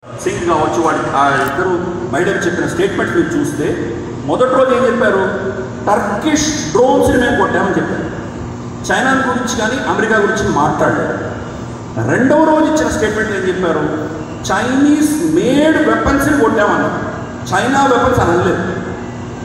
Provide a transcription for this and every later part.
సింగ్ కావచ్చు ఆ ఇద్దరు మహిళలు చెప్పిన స్టేట్మెంట్ మీరు చూస్తే మొదటి రోజు ఏం చెప్పారు, టర్కిష్ డ్రోన్స్ని మేము కొట్టామని చెప్పారు. చైనా గురించి కానీ అమెరికా గురించి మాట్లాడారు. రెండవ రోజు ఇచ్చిన స్టేట్మెంట్ ఏం చెప్పారు, చైనీస్ మేడ్ వెపన్స్ని కొట్టామన్నారు. చైనా వెపన్స్ అనలేదు,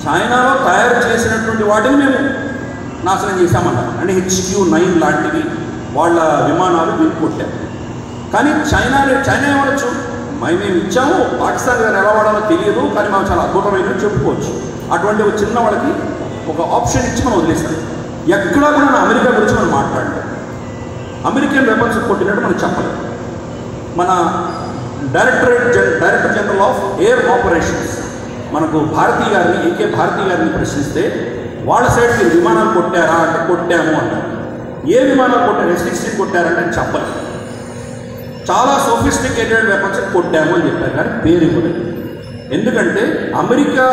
చైనాలో తయారు చేసినటువంటి వాటిని మేము నాశనం చేశామన్నారు. అంటే HQ-9 లాంటివి వాళ్ళ విమానాలు మేము కొట్టాము. కానీ చైనా ఏమనొచ్చు, మేము ఇచ్చాము, పాకిస్తాన్ గారు ఎలా వాడాలో తెలియదు, కానీ మాకు చాలా అద్భుతమైనది చెప్పుకోవచ్చు. అటువంటి ఒక చిన్న వాళ్ళకి ఒక ఆప్షన్ ఇచ్చి మనం వదిలేస్తాం. ఎక్కడా కూడా అమెరికా గురించి మనం మాట్లాడలేదు. అమెరికన్ వెపన్స్ కొట్టినట్టు మనం చెప్పలేదు. మన director general of air operations మనకు భారతీ గారిని, AK భారతీ గారిని ప్రశ్నిస్తే వాళ్ళ సైడ్ మీరు విమానాలు కొట్టారా అంటే కొట్టాము అన్నారు. ఏ విమానాలు కొట్టారు, F-16 కొట్టారంటే చెప్పలేదు. చాలా సోఫిస్టికేటెడ్ వెపన్స్ కొట్టాము అని చెప్పారు, కానీ పేరు ఇవ్వలేదు. ఎందుకంటే అమెరికా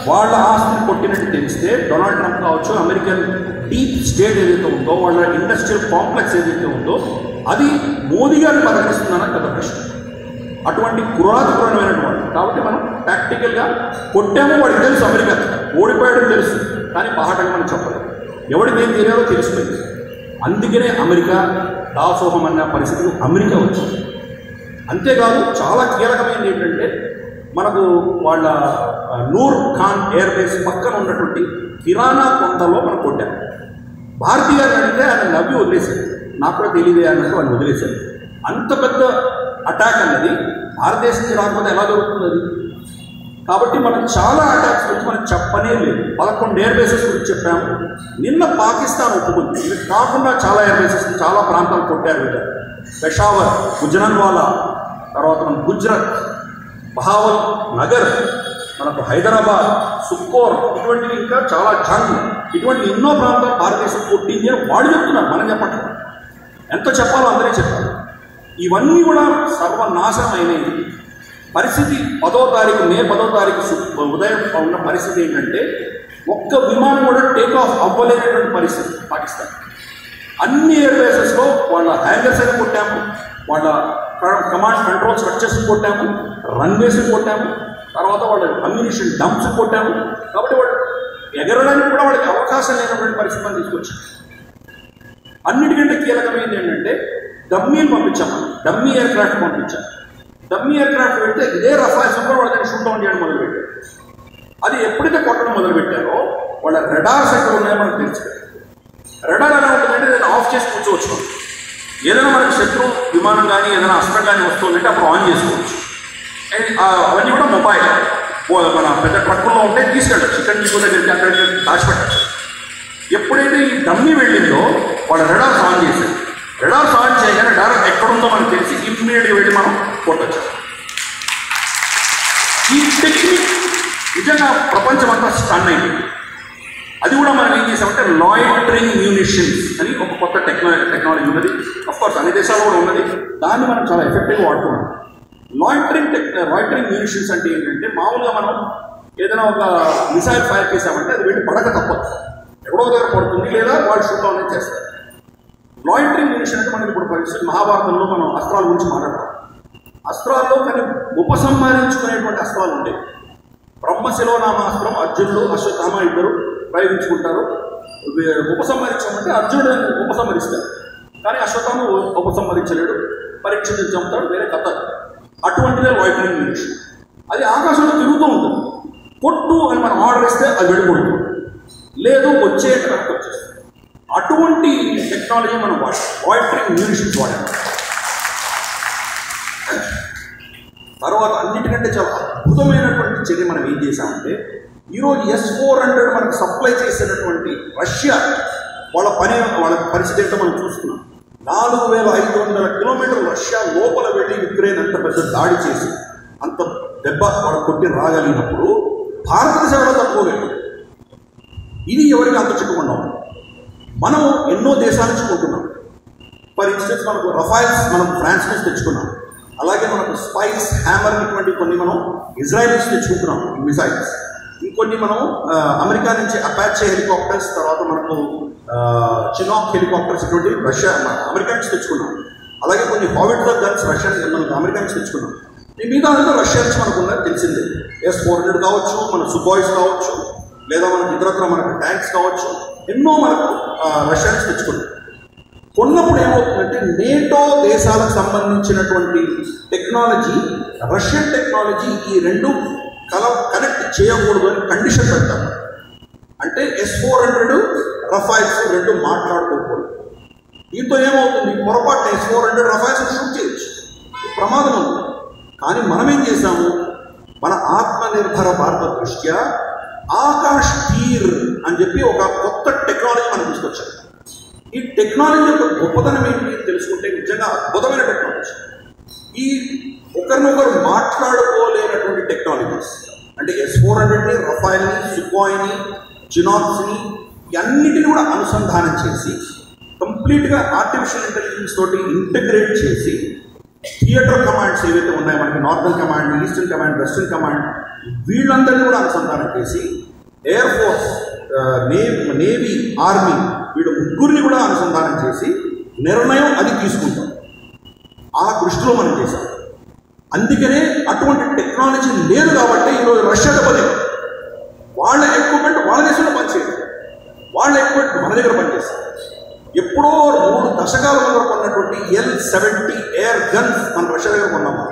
వాళ్ళ ఆస్తిని కొట్టినట్టు తెలిస్తే డొనాల్డ్ ట్రంప్ కావచ్చు, అమెరికన్ డీప్ స్టేట్ ఏదైతే ఉందో, వాళ్ళ ఇండస్ట్రియల్ కాంప్లెక్స్ ఏదైతే ఉందో అది మోదీ గారిని పదవిస్తుందన్న పెద్ద ప్రశ్న. అటువంటి పురాతనమైనటువంటి కాబట్టి మనం ప్రాక్టికల్గా కొట్టాము, వాడికి తెలుసు అమెరికా ఓడిపోయాడని తెలుసు, కానీ బాహటంగా మనం చెప్పలేదు. ఎవడికి ఏం తెలియాలో తెలిసిపోయింది. అందుకనే అమెరికా దాసోహం అన్న పరిస్థితికి అమెరికా వచ్చింది. అంతేకాదు చాలా కీలకమైనది ఏంటంటే మనకు వాళ్ళ నూర్ ఖాన్ ఎయిర్ బేస్ పక్కన ఉన్నటువంటి కిరాణా కొంతలో మనం కొట్టాము. భారతీయ గారిని అడిగితే ఆయన నవ్వి వదిలేశారు, నాకు కూడా తెలియదే అన్నట్టు వాళ్ళు వదిలేశారు. అంత పెద్ద అటాక్ అన్నది భారతదేశానికి రాకపోతే ఎలా జరుగుతుంది అది? కాబట్టి మనం చాలా అటాక్స్ గురించి మనం చెప్పనే లేదు. 11 ఎయిర్ బేసెస్ గురించి చెప్పాము. నిన్న పాకిస్తాన్ ఒప్పుకుంది. ఇది కాకుండా చాలా ఎయిర్ బేసెస్ చాలా ప్రాంతాలు కొట్టారు. పెషావర్, గుజరాన్వాలా, తర్వాత మన గుజరాత్, బహావల్ నగర్, మనకు హైదరాబాద్, సుక్కోర్, ఇటువంటివి ఇంకా చాలా జంగ్, ఇటువంటి ఎన్నో ప్రాంతాలు భారతదేశం కొట్టింది అని వాళ్ళు చెప్తున్నారు, మనం చెప్పట్లేదు. ఎంత చెప్పాలో అందరే చెప్పాలి. ఇవన్నీ కూడా సర్వనాశనం అయినాయి. పరిస్థితి 10వ తారీఖు మే 10వ తారీఖు ఉదయం ఉన్న పరిస్థితి ఏంటంటే ఒక్క విమానం కూడా టేక్ ఆఫ్ అవ్వలేనటువంటి పరిస్థితి పాకిస్తాన్. అన్ని ఎయిర్ బేసెస్లో వాళ్ళ హ్యాంగర్స్ అని కొట్టాము, వాళ్ళ కమాండ్ కంట్రోల్ స్ట్రక్చర్స్ కొట్టాము, రన్వేస్ కొట్టాము, తర్వాత వాళ్ళ అమ్యునిషన్ డంప్స్ కొట్టాము. కాబట్టి వాళ్ళు ఎగరడానికి కూడా వాళ్ళకి అవకాశం లేనటువంటి పరిస్థితిని తీసుకొచ్చాము. అన్నిటికంటే కీలకమైనది ఏంటంటే డమ్మీలు పంపించాము, డమ్మీ ఎయిర్ క్రాఫ్ట్ పంపించాము. డమ్మీ ఎయిర్ క్రాఫ్ట్ పెడితే ఇదే రఫాల్స్లో వాళ్ళని షూట్ డౌన్ చేయడం మొదలుపెట్టారు. అది ఎప్పుడైతే కొట్టడం మొదలుపెట్టారో వాళ్ళ రెడార్స్ ఎక్కడ ఉన్నాయో మనకు తెలుసు. రెడార్ ఎలా ఉంటుందంటే నేను ఆఫ్ చేసి కూర్చోవచ్చు. ఏదైనా మనకి శత్రు విమానం కానీ ఏదైనా అస్త్రం కానీ వస్తుందంటే అప్పుడు ఆన్ చేసుకోవచ్చు. అవన్నీ కూడా మొబైల్ మన పెద్ద ట్రక్కుల్లో ఉంటే తీసుకెళ్ళచ్చు, ఇక్కడ మీకు దగ్గరికి అక్కడికి దాచిపెట్టచ్చు. ఎప్పుడైతే ఈ డమ్మీ వెళ్ళిందో వాళ్ళ రెడార్స్ ఆన్ చేశారు. రెడార్స్ ఆన్ చేయగానే డైరెక్ట్ ఎక్కడుందో మనకు తెలిసి ఇమ్మీడియట్గా వెళ్ళి మనం కొట్టచ్చు. ఈ టెక్నిక్ నిజంగా ప్రపంచం అంతా స్టన్ అయింది. అది కూడా మనం ఏం చేసామంటే లాయిటరింగ్ మ్యూనిషన్స్ అని ఒక కొత్త టెక్నాలజీ ఉన్నది. అఫ్కోర్స్ అన్ని దేశాల్లో కూడా ఉన్నది. దాన్ని మనం చాలా ఎఫెక్టివ్గా వాడుతున్నాం. లాయిటరింగ్ మ్యూనిషన్స్ అంటే ఏంటంటే మామూలుగా మనం ఏదైనా ఒక మిసైల్ ఫైర్ చేసామంటే అది వెళ్ళి పడక తప్పదు, ఎక్కడో దగ్గర పడుతుంది, లేదా వాళ్ళు షూట్ డౌన్ చేస్తారు. లాయిటరింగ్ మ్యూనిషన్ అంటే మనకి ఇప్పుడు పరిస్థితి మహాభారతంలో మనం అస్త్రాల గురించి మాట్లాడతాం. అస్త్రాల్లో కానీ ఉపసంహరించుకునేటువంటి అస్త్రాలు ఉండేవి. బ్రహ్మశిలోనామాస్త్రం అర్జునుడు అశ్వత్థామ ఇద్దరు ప్రయోగించుకుంటారు. ఉపసంహరించమంటే అర్జునుడు ఉపసంహరిస్తాడు, కానీ అశ్వత్థామ ఉపసంహరించలేడు, పరీక్షలు చంపుతాడు, వేరే కథ. అటువంటిదే లాయిటరింగ్ మ్యూనిషన్. అది ఆకాశంలో తిరుగుతూ ఉంటుంది. కొట్టు అని మనం ఆర్డర్ ఇస్తే అది వెళ్ళిపోతుంది, లేదు వచ్చేట వచ్చేస్తుంది. అటువంటి టెక్నాలజీ మనం వాడాం, లాయిటరింగ్ మ్యూనిషన్స్ వాడాము. తర్వాత అన్నిటికంటే చాలా అద్భుతమైనటువంటి చర్య మనం ఏం చేశామంటే ఈరోజు S-400 మనకు సప్లై చేసేటటువంటి రష్యా వాళ్ళ పరిస్థితి ఏంటో మనం చూస్తున్నాం. 4500 కిలోమీటర్లు రష్యా లోపల వెళ్ళి యుక్రెయిన్ అంత పెద్ద దాడి చేసి అంత దెబ్బ వాళ్ళ కొట్టి రాగలిగినప్పుడు భారతదేశం ఎలా తట్టుకోలేదు? ఇది ఎవరికి అంత చిక్కకుండా ఉంది. మనం ఎన్నో దేశాల నుంచి కొంటున్నాం. ఫర్ ఇన్స్టెన్స్ మనకు రఫైల్స్ మనం ఫ్రాన్స్ నుంచి తెచ్చుకున్నాం. అలాగే మనకు స్పైస్, హ్యామర్ ఇటువంటి కొన్ని మనం ఇజ్రాయెల్ నుంచి తెచ్చుకుంటున్నాం మిసైల్స్. ఇంకొన్ని మనం అమెరికా నుంచి అపాచే హెలికాప్టర్స్, తర్వాత మనకు చినాక్ హెలికాప్టర్స్ ఇటువంటి అమెరికా నుంచి తెచ్చుకున్నాం. అలాగే కొన్ని హావిట్జర్ గన్స్ రష్యా మనకు అమెరికా నుంచి తెచ్చుకున్నాం. ఈ మిగతా అంతా రష్యా నుంచి మనకు ఉన్నది తెలిసిందే. S-400 కావచ్చు, మన సుబాయిస్ కావచ్చు, లేదా మనకు ఇతరత్ర మనకు ట్యాంక్స్ కావచ్చు, ఎన్నో మనకు రష్యా నుంచి తెచ్చుకుంటాం. కొన్నప్పుడు ఏమవుతుందంటే నేటో దేశాలకు సంబంధించినటువంటి టెక్నాలజీ, రష్యన్ టెక్నాలజీ ఈ రెండు కనెక్ట్ చేయకూడదు అని కండిషన్ పెడతాం. అంటే S-400 రఫైల్స్ రెండు మాట్లాడుకోకూడదు. దీంతో ఏమవుతుంది, పొరపాటున S-400 రఫైల్స్ షూట్ చేయొచ్చు, ప్రమాదం ఉంది. కానీ మనం ఏం చేశాము, మన ఆత్మనిర్భర భారత దృష్ట్యా ఆకాష్ తీర్ అని చెప్పి ఒక కొత్త టెక్నాలజీ మనం తీసుకొచ్చాం. ఈ టెక్నాలజీ యొక్క గొప్పతనం ఏంటి తెలుసుకుంటే నిజంగా అద్భుతమైన టెక్నాలజీ. ఈ ఒకరినొకరు మాట్లాడుకోలేనటువంటి టెక్నాలజీస్ అంటే S-400ని, రఫైల్ని, సుఖాయిని, చినాక్స్ని అన్నిటిని కూడా అనుసంధానం చేసి కంప్లీట్గా ఆర్టిఫిషియల్ ఇంటెలిజెన్స్ తోటి ఇంటగ్రేట్ చేసి థియేటర్ కమాండ్స్ ఏవైతే ఉన్నాయో మనకి, northern command, eastern command, western command, వీళ్ళందరినీ కూడా అనుసంధానం చేసి ఎయిర్ ఫోర్స్, నేవీ, ఆర్మీ వీళ్ళు ముగ్గురిని కూడా అనుసంధానం చేసి నిర్ణయం అది తీసుకుంటాం. ఆ దృష్టిలో మనం చేసాం. అందుకనే అటువంటి టెక్నాలజీ లేదు కాబట్టి ఈరోజు రష్యా దెబ్బలేదు. వాళ్ళ ఎక్విప్మెంట్ వాళ్ళ దేశంలో పనిచేయదు, వాళ్ళ ఎక్విప్మెంట్ మన దగ్గర పనిచేస్తారు. ఎప్పుడో 3 దశకాల ముందు కొన్నటువంటి L-70 ఎయిర్ గన్స్ మన రష్యా దగ్గర కొన్నాము.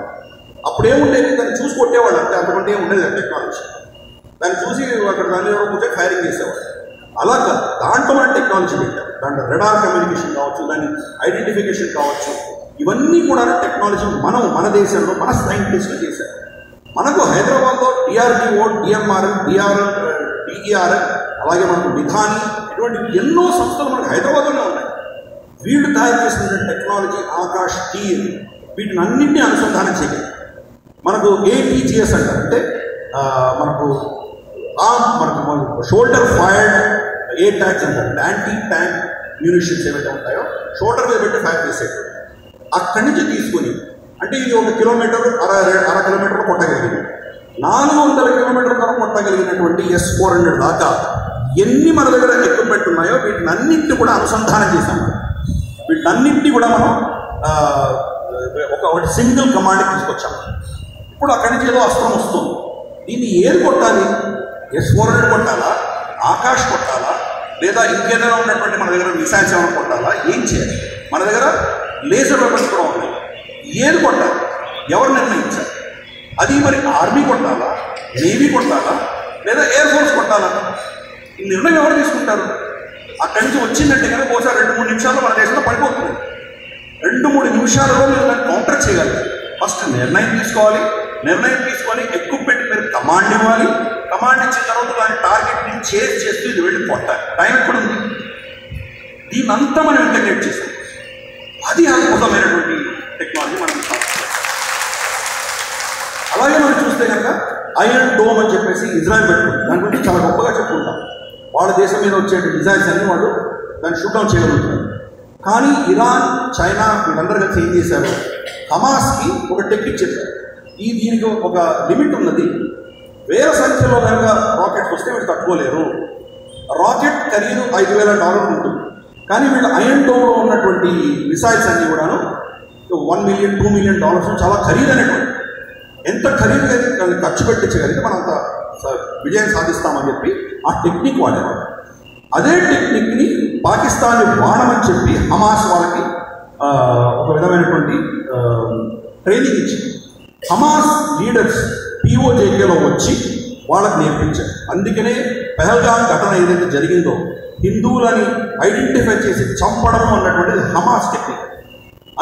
అప్పుడు ఏముండేది, దాన్ని చూసి కొట్టేవాళ్ళు అంతే, అంతకంటే ఏముండేది టెక్నాలజీ. దాన్ని చూసి అక్కడ దాని కూర్చొని ఫైరింగ్ చేసేవాళ్ళు. అలా దాంట్లో మనం టెక్నాలజీ పెట్టాం. దాంట్లో రెడార్ కమ్యూనికేషన్ కావచ్చు, దాని ఐడెంటిఫికేషన్ కావచ్చు, ఇవన్నీ కూడా టెక్నాలజీ మన దేశంలో మన సైంటిస్టులు చేశారు. మనకు హైదరాబాద్లో DRDO, DMR, DER, అలాగే మనకు విధాని, ఇటువంటి ఎన్నో సంస్థలు మనకు హైదరాబాద్లోనే ఉన్నాయి. వీళ్ళు తయారు చేసిన టెక్నాలజీ ఆకాష్ తీర్ వీటిని అన్నింటినీ అనుసంధానం చేయగలరు. మనకు ATGS అంటారు, అంటే మనకు షోల్డర్ ఫైర్డ్ ఎయిర్ ట్యాక్స్ అంటారు, యాంటీ ట్యాంక్ మ్యూనిషన్స్ ఏవైతే ఉంటాయో షోల్డర్ మీద పెట్టి ఫైర్ చేసేది. అక్కడి నుంచి తీసుకొని, అంటే ఇది 1 కిలోమీటర్, అర కిలోమీటర్లు కొట్టగలిగింది. 400 కిలోమీటర్ల వరకు కొట్టగలిగినటువంటి S-400 దాకా ఎన్ని మన దగ్గర ఎక్విప్మెంట్ ఉన్నాయో వీటిని అన్నింటినీ కూడా అనుసంధానం చేశాం. వీటన్నింటినీ కూడా మనం ఒక సింగిల్ కమాండ్కి తీసుకొచ్చాము. ఇప్పుడు అక్కడి నుంచి ఏదో అస్త్రం వస్తుంది, దీన్ని ఏది కొట్టాలి? S-400 కొట్టాలా, ఆకాష్ కొట్టాలా, లేదా ఇంకేదైనా ఉన్నటువంటి మన దగ్గర మిసైల్స్ ఏమైనా కొట్టాలా? ఏం చేయాలి? మన దగ్గర లేజర్ వెపన్స్ కూడా ఉన్నాయి. ఏది కొట్టాలి? ఎవరు నిర్ణయించాలి? అది మరి ఆర్మీ కొట్టాలా, నేవీ కొట్టాలా, లేదా ఎయిర్ ఫోర్స్ కొట్టాలా? ఈ నిర్ణయం ఎవరు తీసుకుంటారు? అక్కడి నుంచి వచ్చిందంటే కనుక బహుశా 2-3 నిమిషాల్లో మన దేశంలో పడిపోతుంది. 2-3 నిమిషాలలో మీరు దాన్ని కౌంటర్ చేయగలరు. ఫస్ట్ నిర్ణయం తీసుకోవాలి, నిర్ణయం తీసుకొని ఎక్విప్మెంట్ మీరు కమాండ్ ఇవ్వాలి, కమాండ్ ఇచ్చిన తర్వాత దాని టార్గెట్ని చేజ్ చేస్తూ ఇది వెళ్ళి కొట్టాలి. టైం ఎక్కడ ఉంది? దీనంతా మనం ఇంటగ్రేట్ చేసాం. అది అద్భుతమైనటువంటి టెక్నాలజీ మనం. అలాగే మనం చూస్తే కనుక ఐరన్ డోమ్ అని చెప్పేసి ఇజ్రాయెల్ పెట్టుకుంది. దాని గురించి చాలా గొప్పగా చెప్పుకుంటాం. వాళ్ళ దేశం మీద వచ్చే మిజైల్స్ అన్ని వాళ్ళు దాన్ని షూట్ డౌన్ చేయగలుగుతున్నారు. కానీ ఇరాన్, చైనా వీళ్ళందరూ కలిసి ఏం చేశారు, హమాస్కి ఒక టెక్నిక్ చెప్పారు. దీనికి ఒక లిమిట్ ఉన్నది. వేల సంఖ్యలో కనుక రాకెట్స్ వస్తే వీళ్ళు తట్టుకోలేరు. రాకెట్ ఖరీదు $5,000 ఉంటుంది. కానీ వీళ్ళు ఐరన్ డోమ్లో ఉన్నటువంటి మిసైల్స్ అన్నీ కూడాను $1 మిలియన్, $2 మిలియన్ చాలా ఖరీదైనటువంటి. ఎంత ఖరీదు దాన్ని ఖర్చు పెట్టించగలిగితే మనం అంత విజయం సాధిస్తామని చెప్పి ఆ టెక్నిక్ వాడేవాడు. అదే టెక్నిక్ని పాకిస్తాన్ వాడమని చెప్పి హమాస్ వాళ్ళకి ఒక విధమైనటువంటి ట్రైనింగ్ ఇచ్చింది. హమాస్ లీడర్స్ POJKలో వచ్చి వాళ్ళకి నేర్పించారు. అందుకనే పెహల్గాం ఘటన ఏదైతే జరిగిందో హిందువులని ఐడెంటిఫై చేసి చంపడం అన్నటువంటిది హమాస్ టెక్నిక్.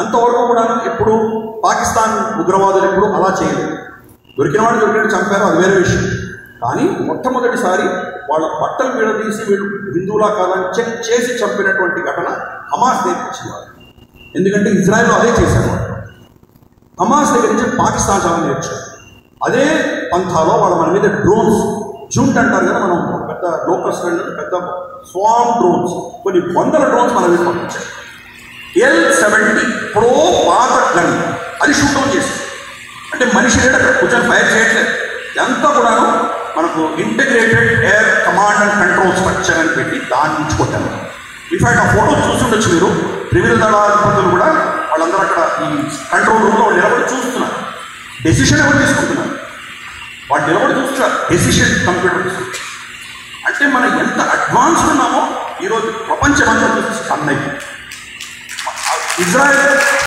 అంతవరకు కూడా ఎప్పుడు పాకిస్తాన్ ఉగ్రవాదులు ఎప్పుడు అలా చేయలేదు. దొరికినవాడు దొరికినట్టు చంపారు, అది వేరే విషయం. కానీ మొట్టమొదటిసారి వాళ్ళ బట్టలు విడదీసి వీళ్ళు హిందువులా కాదని చెక్ చేసి చంపినటువంటి ఘటన హమాస్ నేర్పించేవారు. ఎందుకంటే ఇజ్రాయెల్లో అదే చేసేవారు. హమాస్ దగ్గర నుంచి పాకిస్తాన్ చాలా నేర్చారు. అదే పంథాలో వాళ్ళు మన మీద డ్రోన్స్, జూంట్ అంటారు కదా, మనం పెద్ద లోకస్ పెద్ద స్వామ్ డ్రోన్స్, కొన్ని 100 డ్రోన్స్ మన మీద పంపించారు. L-70 ప్రో పాత గన్, అది షూట్ డౌన్ చేసి, అంటే మనిషి రేట్ అక్కడ కూర్చొని ఫైర్ చేయట్లేదు. ఇదంతా కూడాను మనకు integrated air command and control structure అని పెట్టి దాన్ని నుంచి కొట్టాను. ఇన్ఫాక్ట్ ఆ ఫోటో చూస్తుండొచ్చు మీరు. త్రివిధ దళాధిపతులు కూడా వాళ్ళందరూ అక్కడ ఈ కంట్రోల్ రూమ్లో నిలబడి చూస్తున్నారు. డెసిషన్ ఎవరు తీసుకుంటున్నారు? వాళ్ళు నిలబడి చూస్తారు, డెసిషన్ కంప్యూటర్. అంటే మనం ఎంత అడ్వాన్స్ ఉన్నామో ఈరోజు ప్రపంచమంతా చూసి స్టన్ అయింది. ఇజ్రాయెల్